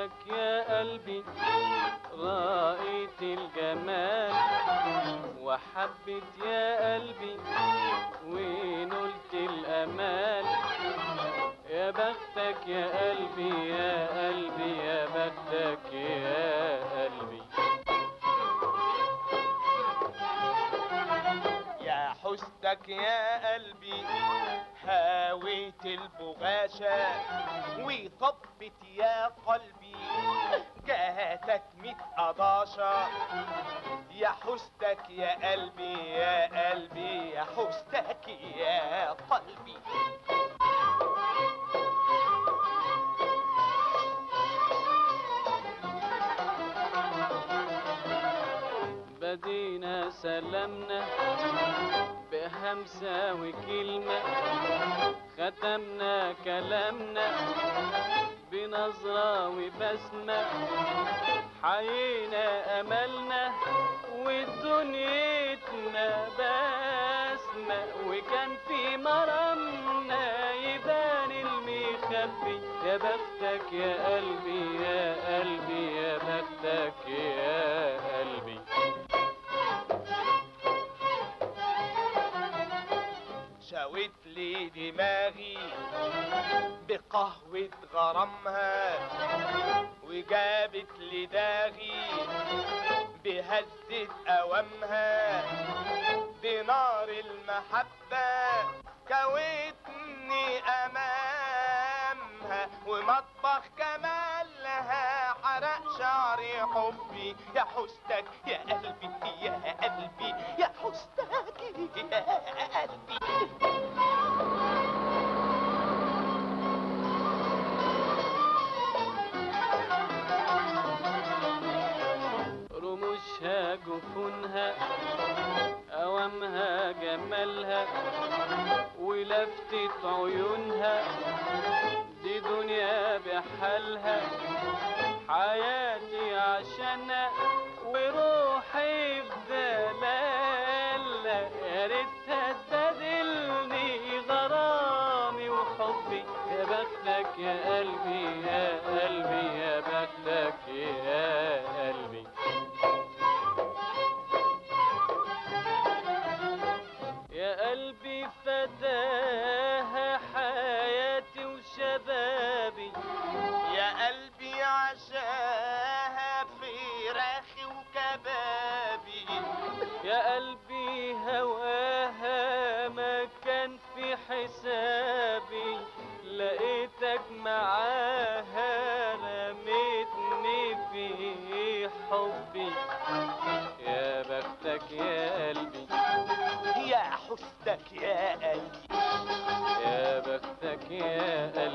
بختك يا قلبي رأيت الجمال وحبت يا قلبي ونلت الأمال. يا بختك يا قلبي يا قلبي يا بختك يا قلبي. يا حسنك يا قلبي هاويت البغاشة وطبت يا قلبي جهتك 100 قضاشة. يا حسنك يا قلبي يا قلبي يا حسنك يا قلبي. بدينا سلمنا بهمسة وكلمة ختمنا كلامنا بنظرة وبسمة حيينا أملنا ودنيتنا بسمة وكان في مرمنا يبان المخبي. يا بختك يا قلبي يا قلبي يا بختك يا قلبي. شاوت لي دماغي بقهوة غرامها وجابت لي داغي بهزة أوامها بنار المحبة كوتني أمامها ومطبخ جمالها حرق شعري حبي. يا حسنك يا قلبي يا قلبي يا حسنك يا قلبي. رموشها جفونها أوامها جمالها ولفتة عيونها دي دنيا بحالها حياتي عشانها وروحي بدلالها. يا ريتها تبادلني غرامي وحبي. يا بختك يا قلبي يا قلبي يا بختك يا قلبي. يا قلبي فداها حياتي وشبابي. يا قلبي عشاها فراخي وكبابي. يا قلبي هواها ما كان في حسابي لقيتك معاها رميتني في حبي. يا بختك يا قلبي يا حسنك يا قلبي يا بختك يا قلبي.